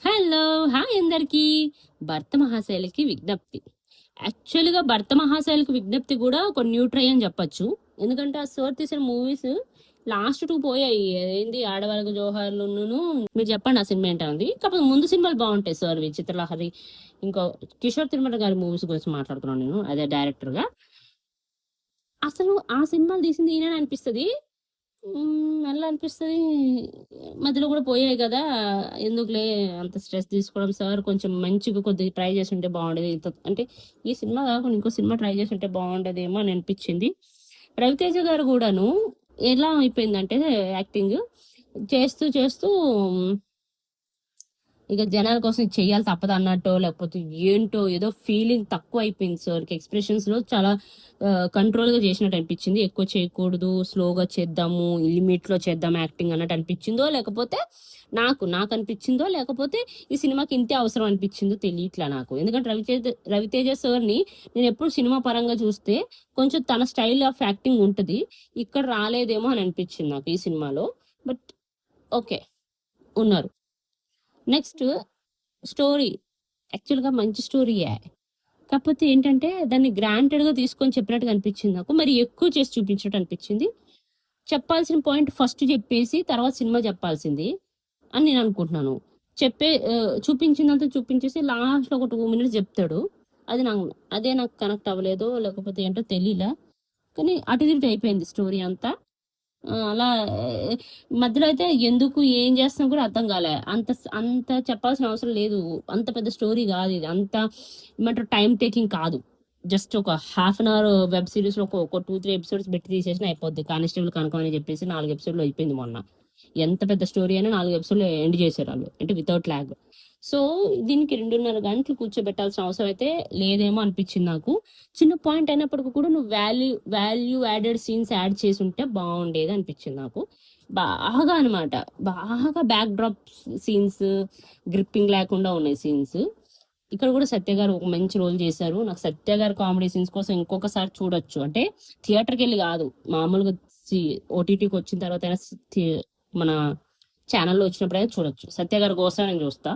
Hello! Hi అందరికీ. భర్త మహాశైలకి విజ్ఞప్తి. యాక్చువల్‌గా భర్త మహాశైలకి విజ్ఞప్తి గూడా ఒక న్యూ ట్రై అని జెప్పొచ్చు. ఎందుకంటే, ఆ సార్ తీసిన మూవీస్ లాస్ట్ 2 పోయాయి. ఏంది 'ఆడవాళ్ళకు జోహార్‌లునును' మీరు జెప్పండి ఆ సినిమా ఏంటో ఉంది. కాకపోతే ముందు సినిమాలు బావుంటాయి సార్‌వి 'చిత్రలహరి' ఇంకో 'కిషోర్ తిరుమల' గారి మూవీస్ గురించి మాట్లాడుతున్నాను నేను. అదే డైరెక్టర్‌గా. అసలు ఆ సినిమాలు తీసింది ఈయననే అనిపిస్తది. మళ్ళా అనిపిస్తది మధ్యలో గూడా పోయాయి గదా! ఎందుకులే అంత స్ట్రెస్ తీసుకోవడం సార్ కొంచెం మంచిగా కొద్దిగా ట్రై చేసుంటే బావుండేది. అంటే ఈ సినిమా గాకుండా ఇంకో సినిమా ట్రై చేసుంటే బావుండేదేమో అని అనిపిచ్చింది. 'రవితేజ' గారు గూడాను ఎలా అయిపోయిందంటే యాక్టింగ్ చేస్తూ చేస్తూ ఇక జనాల కోసం ఇది చెయ్యాలి తప్పదన్నట్టో, లేకపోతే ఏంటో ఏదో ఫీలింగ్ తక్కువైపోయింది సార్‌కి. ఎక్స్‌ప్రెషన్స్‌లో చాలా కంట్రోల్‌గా చేసినట్టు అనిపిచ్చింది. ఎక్కువ చేయకూడదు, స్లోగా చేద్దాము, లిమిట్‌లో చేద్దాం యాక్టింగ్ అన్నట్టు అనిపిచ్చిందో, లేకపోతే నాకనిపిచ్చిందో, లేకపోతే ఈ సినిమాకి ఇంతే అవసరం అనిపిచ్చిందో తెలియట్లా నాకు. ఎందుకంటే 'రవితేజ' సార్‌ని నేనెప్పుడు సినిమా పరంగా చూస్తే కొంచెం తన స్టైల్ ఆఫ్ యాక్టింగ్ ఉంటది. ఇక్కడ రాలేదేమో అని అనిపిచ్చింది నాకు ఈ సినిమాలో. But okay. ఉన్నారు. Next story. యాక్చువల్‌గా మంచి స్టోరీయే. కాకపోతే ఏంటంటే, దాన్ని గ్రాంటెడ్‌గా తీసుకొని చెప్పినట్టుగా అనిపిచ్చింది నాకు. మరి ఎక్కువ చేసి చూపించినట్టు అనిపిచ్చింది. చెప్పాల్సిన పాయింట్ ఫస్ట్ చెప్పేసి, తర్వాత సినిమా చెప్పాల్సింది అని నేననుకుంటున్నాను. చూపించిందంతా చూపించేసి లాస్ట్‌లో ఒక 2 మినిట్స్ జెప్తాడు. అది నాకు అదే నాకు కనెక్ట్ అవ్వలేదో, లేకపోతే ఏంటో తెలీలా. కానీ అటు ఇటు అయిపోయింది స్టోరీ అంతా. అలా మధ్యలో అయితే ఎందుకు, ఏం చేస్తున్నాం కూడా అర్థం కాలే. అంత చెప్పాల్సిన అవసరం లేదు. అంత పెద్ద స్టోరీ గాదిది. అంత ఏమంటారు టైమ్ టేకింగ్ కాదు. జస్ట్ ఒక హాఫ్ అన్ అవర్ వెబ్ సీరీస్‌లో ఒక 2, 3 ఎపిసోడ్స్ పెట్టి తీసేసినా అయిపోద్ది. 'కానిస్టేబుల్ కనకం' అని చెప్పేసి 4 ఎపిసోడ్‌లో అయిపోయింది మొన్న. ఎంత పెద్ద స్టోరీ అయినా 4 ఎపిసోడ్‌లో ఎండ్ చేసారాళ్ళు. అంటే వితౌట్ లాగ్. సో, దీనికి 2:30 గంటలు కూర్చోబెట్టాల్సిన అవసరం అయితే లేదేమో అనిపిచ్చింది నాకు. చిన్న పాయింట్ అయినప్పటికి కూడా నువ్వు వాల్యూ యాడెడ్ సీన్స్ యాడ్ చేసుంటే బావుండేది అనిపిచ్చింది నాకు. బాగా అనమాట. బాగా బ్యాక్ డ్రాప్ సీన్స్, గ్రిప్పింగ్ లేకుండా ఉన్నాయి సీన్స్. ఇక్కడ కూడా సత్య గారు ఒక మంచి రోల్ చేశారు. నాకు సత్య గారి కామెడీ సీన్స్ కోసం ఇంకొకసారి చూడొచ్చు. అంటే థియేటర్‌కెళ్ళి గాదు. మామూలుగా సి ఓటీటీకి వచ్చిన తర్వాతైనా మన ఛానెల్‌లో వచ్చినప్పుడైనా చూడొచ్చు. సత్య గారి కోసం నేను చూస్తా.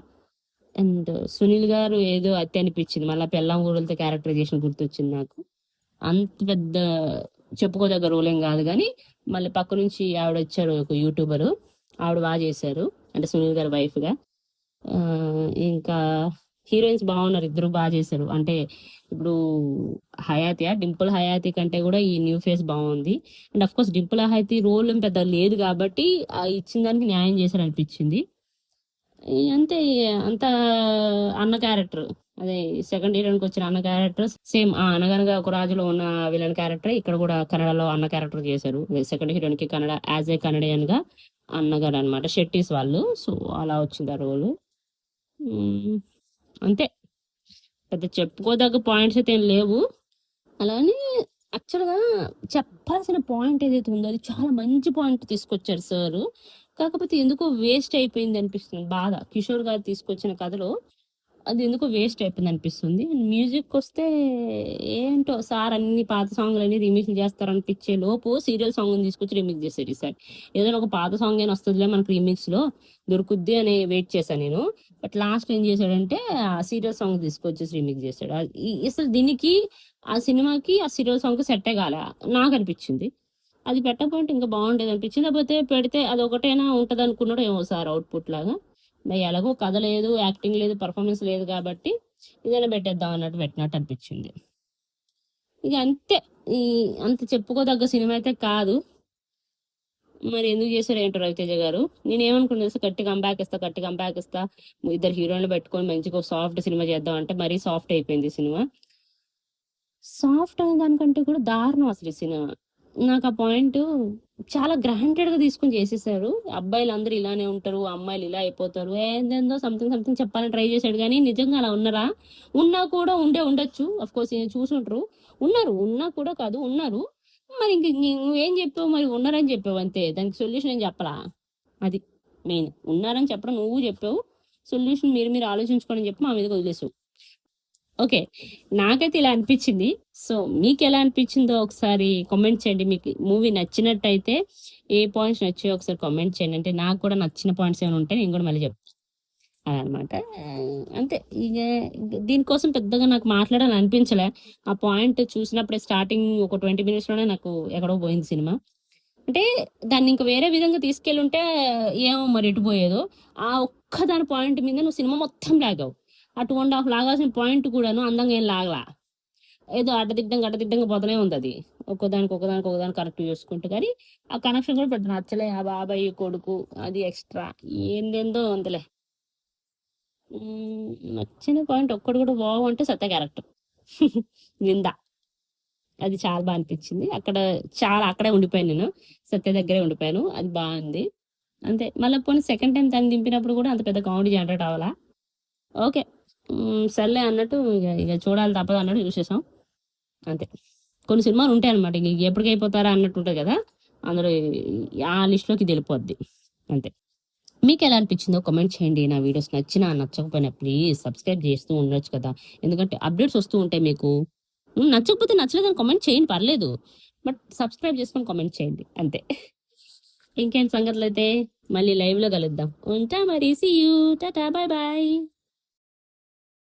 అండ్ సునీల్ గారు ఏదో అతి అనిపిచ్చింది. మళ్ళా పెళ్ళాం, ఊడలతో క్యారెక్టరైజేషన్ గుర్తొచ్చింది నాకు. అంత పెద్ద చెప్పుకోదగ్గ రోల్ ఏం గాదు గానీ, మళ్ళీ పక్క నుంచి ఆవిడొచ్చారు ఒక యూట్యూబరు. ఆవిడ చేశారు. అంటే సునీల్ గారి వైఫ్‌గా. ఇంకా హీరోయిన్స్ బాగున్నారు. ఇద్దరు చేశారు. అంటే ఇప్పుడు డింపుల్ హయాతి కంటే గూడా ఈ న్యూ ఫేస్ బావుంది. And of course Dimple Hayathi role ఏం పెద్ద లేదు గాబట్టి, ఇచ్చిన దానికి న్యాయం చేశారనిపిచ్చింది. అంతే అంత అన్న క్యారెక్టర్. అదే సెకండ్ హీరోయిన్‌కొచ్చిన అన్న క్యారెక్టర్ సేమ్ 'అనగనగా ఒక రాజులో' ఉన్న విలన్ క్యారెక్టరే ఇక్కడ గూడా కన్నడలో అన్న క్యారెక్టర్ చేశారు. సెకండ్ హీరోయిన్‌కి కన్నడ యాస్ ఎ కన్నడియన్‌గా అన్నగారనమాట. షెట్టీస్ వాళ్ళు. సో, అలా వచ్చింది ఆ రోలు. హ్మ్. అంతే. పెద్ద చెప్పుకోదగ్గ పాయింట్స్ అయితే ఏం లేవు. అలానే యాక్చువల్‌గా చెప్పాల్సిన పాయింట్ ఏదైతే ఉందో అది చాలా మంచి పాయింట్ తీసుకొచ్చారు సారు. కాకపోతే ఎందుకో వేస్ట్ అయిపోయింది అనిపిస్తుంది బాధ. కిషోర్ గారు తీసుకొచ్చిన కథలో అది ఎందుకో వేస్ట్ అయిపోయిందనిపిస్తుంది. మ్యూజిక్‌కొస్తే ఏంటో సార్ అన్ని పాత సాంగులన్నీ రీమిక్స్‌లు చేస్తారనిపిచ్చే లోపు సీరియల్ సాంగ్‌ని తీసుకొచ్చి రీమిక్స్ చేసారు ఈసారి. ఏదైనా ఒక పాత సాంగ్ అయినా వస్తదిలే మనకు రీమిక్స్‌లో దొరుకుద్ది అని వెయిట్ చేశా నేను. బట్ లాస్ట్‌లో ఏం చేశాడంటే ఆ సీరియల్ సాంగ్ తీసుకొచ్చేసి రీమిక్స్ చేసాడు. అసలు దీనికి ఆ సినిమాకి, ఆ సీరియల్ సాంగ్‌కి సెట్టే కాలే నాకనిపిచ్చింది. అది పెట్టకపోయుంటే ఇంకా బావుండేదనిపిచ్చింది. కాకపోతే పెడితే అదొకటైనా ఉంటదనుకున్నాడో ఏమో సార్ ఔట్‌పుట్ లాగా. మరి ఎలాగో కథ లేదు, యాక్టింగ్ లేదు, పెర్ఫార్మన్స్ లేదు కాబట్టి ఇదైనా పెట్టేద్దాం అన్నట్టు పెట్టినట్టు అనిపిచ్చింది. ఇగ అంతే. ఈ అంత చెప్పుకోదగ్గ సినిమా అయితే కాదు. మరి ఎందుకు చేశారో ఏంటో 'రవితేజ' గారు. నేనేమనుకున్నా తెలుసా గట్టి కంబ్యాక్ ఇస్తా. ఇద్దరు హీరోయిన్‌లు పెట్టుకొని మంచిగా ఒక సాఫ్ట్ సినిమా చేద్దాం అంటే మరీ సాఫ్ట్ అయిపోయింది ఈ సినిమా. సాఫ్ట్ అనే దానికంటే కూడా దారుణం అసలు ఈ సినిమా. నాకు ఆ పాయింటు చాలా గ్రాంటెడ్‌గా తీసుకొని చేసేసారు. అబ్బాయిలందరూ ఇలానే ఉంటారు. అమ్మాయిలు ఇలా అయిపోతారు. ఏందేందో సంథింగ్ చెప్పాలని ట్రై చేసాడు గానీ, నిజంగా అలా ఉన్నరా? ఉన్నా కూడా ఉండొచ్చు. ఆఫ్‌కోర్స్ చూసుంటరు. ఉన్నా కూడా కాదు ఉన్నారు. మరి ఇంక నువ్వేం చెప్పావు మరి ఉన్నారని చెప్పావు అంతే. దానికి సొల్యూషన్ ఏం చెప్పలా. అది మెయిన్. ఉన్నారని చెప్పడం నువ్వు చెప్పావు. సొల్యూషన్ మీరు ఆలోచించుకోండి అని చెప్పి మా మీదకి వదిలేసావు. ఓకే. నాకైతే ఇలా అనిపిచ్చింది. సో, మీకెలా అనిపిచ్చిందో ఒకసారి కామెంట్ చేయండి. మీకు మూవీ నచ్చినట్టయితే ఏ పాయింట్స్ నచ్చాయో ఒకసారి కామెంట్ చేయండి. అంటే నాకు కూడా నచ్చిన పాయింట్స్ ఏమైనా ఉంటే నేను కూడా మళ్ళీ చెప్తా. అదనమాట. అంతే ఇక దీనికోసం పెద్దగా నాకు మాట్లాడాలని అనిపించలే. ఆ పాయింట్ చూసినప్పుడే స్టార్టింగ్ ఒక 20 మినిట్స్‌లోనే నాకు ఎక్కడో పోయింది సినిమా. అంటే దాన్ని ఇంక వేరే విధంగా తీసుకెళ్ళుంటే ఏమో మరి ఎటు పోయేదో. ఆ ఒక్క దాని పాయింట్ మీద నువ్వు సినిమా మొత్తం లాగావు. ఆ 2 ½ లాగాల్సిన పాయింట్ కూడాను అందంగా ఏం లాగలా. ఏదో అడ్డదిడ్డంగా పోతూనే ఉందది. ఒకదానికి కనెక్ట్ చేసుకుంటూ. కానీ ఆ కనెక్షన్ కూడా పెద్ద నచ్చలే. ఆ బాబాయ్, కొడుకు అది ఎక్స్‌ట్రా ఏందేందో ఉందిలే. నచ్చిన పాయింట్ ఒక్కటి కూడా వావ్ అంటే సత్య క్యారెక్టర్. వింద. అది చాలా బా అనిపిచ్చింది. అక్కడే ఉండిపోయాను నేను. సత్య దగ్గరే ఉండిపోయాను. అది బావుంది. అంతే. మళ్ళా పోనీ సెకండ్ టైమ్ తను దింపినప్పుడు కూడా అంత పెద్ద కామెడీ జనరేట్ అవ్వలా. ఓకే. సర్లే అన్నట్టు ఇగ చూడాలి తప్పదు అన్నట్టు చూసేసాం. అంతే. కొన్ని సినిమాలుంటాయనమాట. ఇగ ఎప్పటికైపోతారా అన్నట్టుంటది గదా! అందులో ఆ లిస్ట్‌లోకి ఇదెళ్ళిపోద్ది. అంతే. మీకెలా అనిపిచ్చిందో కామెంట్ చేయండి. నా వీడియోస్ నచ్చినా, నచ్చకపోయినా ప్లీజ్ సబ్స్క్రైబ్ చేస్తూ ఉండొచ్చు కదా! ఎందుకంటే అప్‌డేట్స్ వస్తూ ఉంటాయి మీకు. నచ్చకపోతే నచ్చలేదని కామెంట్ చేయండి పర్లేదు. బట్ సబ్స్క్రైబ్ చేసుకొని కామెంట్ చేయండి. అంతే. ఇంకేంటి సంగతులైతే మళ్ళీ లైవ్‌లో కలుద్దాం. ఉంటా మరి. See you. Tata. Bye bye.